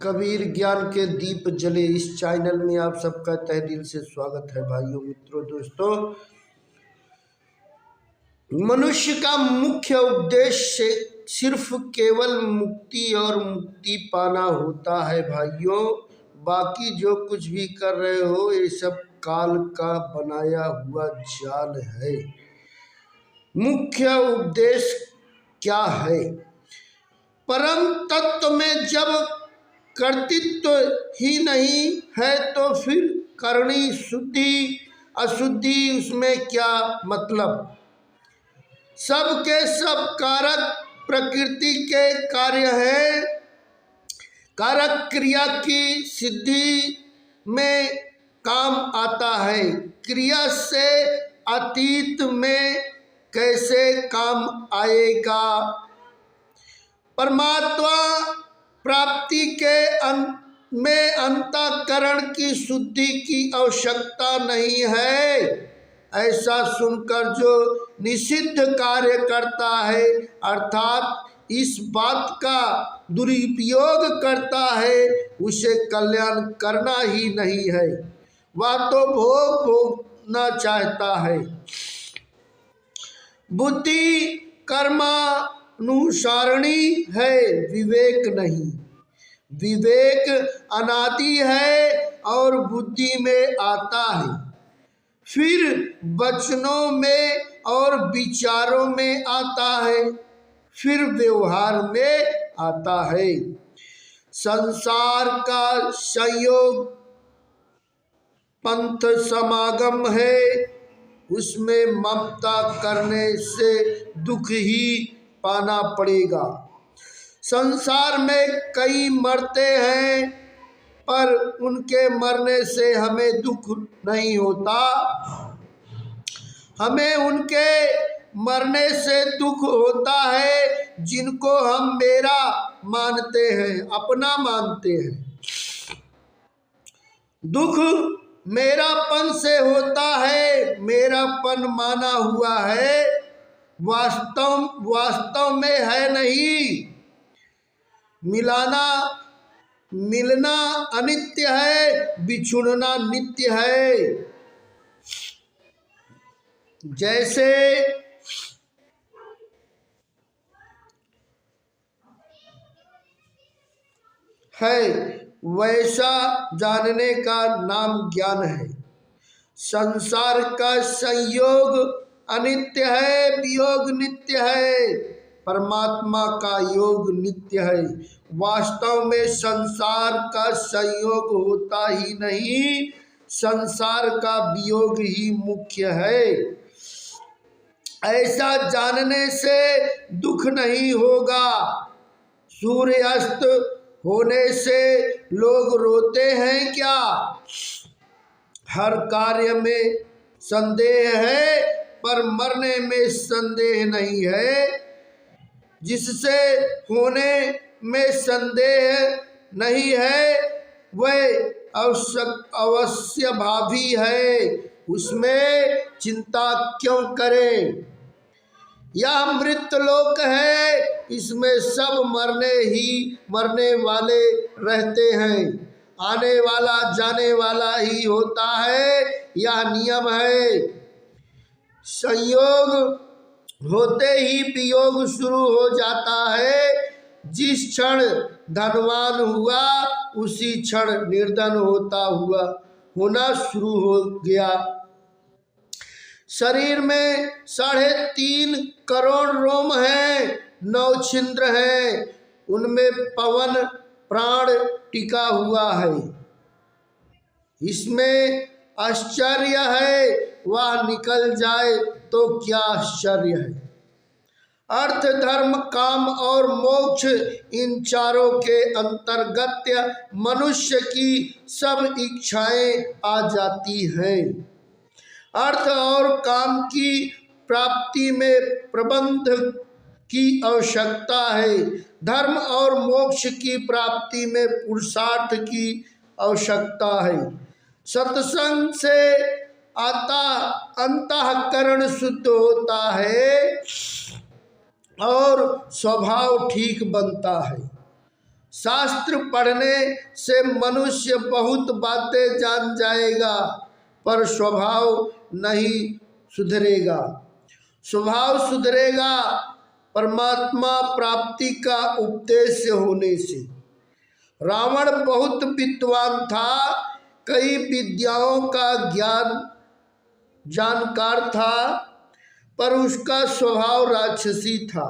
कबीर ज्ञान के दीप जले इस चैनल में आप सबका तहे दिल से स्वागत है। भाइयों, मित्रों, दोस्तों, मनुष्य का मुख्य उद्देश्य सिर्फ केवल मुक्ति और मुक्ति पाना होता है। भाइयों, बाकी जो कुछ भी कर रहे हो ये सब काल का बनाया हुआ जाल है। मुख्य उद्देश्य क्या है? परम तत्व में जब कर्तृत्व ही नहीं है तो फिर करणी शुद्धि अशुद्धि उसमें क्या मतलब? सब के सब कारक प्रकृति के कार्य हैं। कारक क्रिया की सिद्धि में काम आता है। क्रिया से अतीत में कैसे काम आएगा? परमात्मा प्राप्ति के में अंतःकरण की शुद्धि की आवश्यकता नहीं है। ऐसा सुनकर जो निषिद्ध कार्य करता है अर्थात इस बात का दुरुपयोग करता है, उसे कल्याण करना ही नहीं है, वह तो भोग भोगना चाहता है। बुद्धि कर्मानुसारणी है, विवेक नहीं। विवेक अनादि है और बुद्धि में आता है, फिर वचनों में और विचारों में आता है, फिर व्यवहार में आता है। संसार का संयोग पंथ समागम है, उसमें ममता करने से दुख ही पाना पड़ेगा। संसार में कई मरते हैं पर उनके मरने से हमें दुख नहीं होता। हमें उनके मरने से दुख होता है जिनको हम मेरा मानते हैं, अपना मानते हैं। दुख मेरापन से होता है, मेरापन माना हुआ है, वास्तव में है नहीं। मिलना अनित्य है, बिछुड़ना नित्य है। जैसे है वैसा जानने का नाम ज्ञान है। संसार का संयोग अनित्य है, वियोग नित्य है, परमात्मा का योग नित्य है। वास्तव में संसार का संयोग होता ही नहीं, संसार का वियोग ही मुख्य है। ऐसा जानने से दुख नहीं होगा। सूर्यास्त होने से लोग रोते हैं क्या? हर कार्य में संदेह है पर मरने में संदेह नहीं है। जिससे होने में संदेह नहीं है वह अवश्य भावी है, उसमें चिंता क्यों करें? यह मृतलोक है, इसमें सब मरने वाले रहते हैं। आने वाला जाने वाला ही होता है, यह नियम है। संयोग होते ही वियोग शुरू हो जाता है। जिस क्षण धनवान हुआ उसी क्षण निर्धन होना शुरू हो गया। शरीर में 3.5 करोड़ रोम हैं, 9 छिद्र हैं, उनमें पवन प्राण टिका हुआ है। इसमें आश्चर्य है, वह निकल जाए तो क्या आश्चर्य है। अर्थ धर्म काम और मोक्ष, इन चारों के अंतर्गत मनुष्य की सब इच्छाएं आ जाती हैं। अर्थ और काम की प्राप्ति में प्रबंध की आवश्यकता है। धर्म और मोक्ष की प्राप्ति में पुरुषार्थ की आवश्यकता है। सत्संग से अंतःकरण शुद्ध होता है और स्वभाव ठीक बनता है। शास्त्र पढ़ने से मनुष्य बहुत बातें जान जाएगा, पर स्वभाव नहीं सुधरेगा। स्वभाव सुधरेगा परमात्मा प्राप्ति का उपदेश होने से। रावण बहुत विद्वान था, कई विद्याओं का जानकार था, पर उसका स्वभाव राक्षसी था।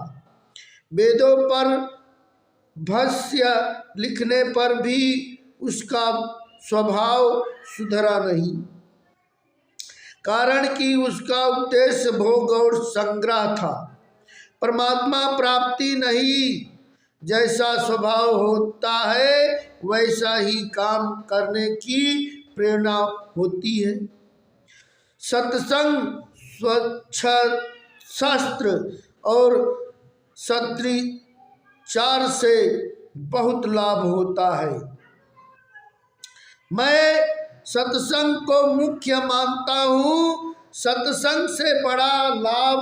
वेदों पर भाष्य लिखने पर भी उसका स्वभाव सुधरा नहीं, कारण कि उसका उद्देश्य भोग और संग्रह था, परमात्मा प्राप्ति नहीं। जैसा स्वभाव होता है वैसा ही काम करने की प्रेरणा होती है। सत्संग, स्वच्छ शास्त्र और सदाचार से बहुत लाभ होता है। मैं सत्संग को मुख्य मानता हूँ। सत्संग से बड़ा लाभ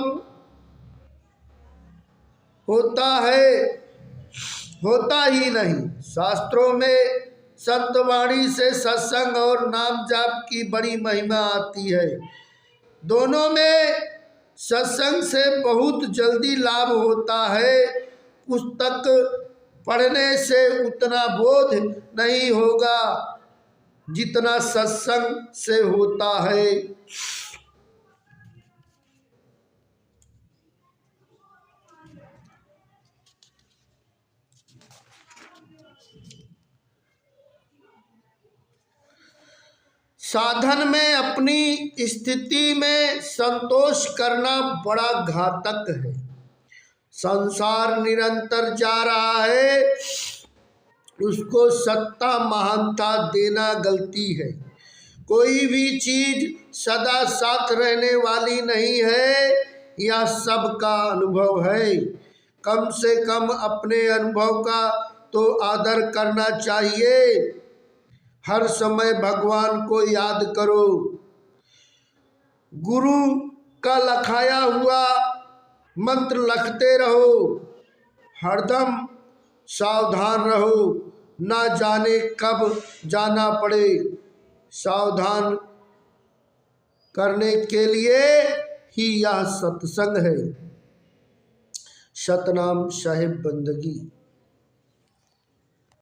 होता ही नहीं। शास्त्रों में संतवाणी से सत्संग और नाम जाप की बड़ी महिमा आती है। दोनों में सत्संग से बहुत जल्दी लाभ होता है। पुस्तक पढ़ने से उतना बोध नहीं होगा जितना सत्संग से होता है। साधन में अपनी स्थिति में संतोष करना बड़ा घातक है। संसार निरंतर जा रहा है, उसको सत्ता महानता देना गलती है। कोई भी चीज सदा साथ रहने वाली नहीं है, यह सबका अनुभव है। कम से कम अपने अनुभव का तो आदर करना चाहिए। हर समय भगवान को याद करो। गुरु का लिखाया हुआ मंत्र लिखते रहो। हरदम सावधान रहो, ना जाने कब जाना पड़े। सावधान करने के लिए ही यह सत्संग है। सतनाम साहिब बंदगी।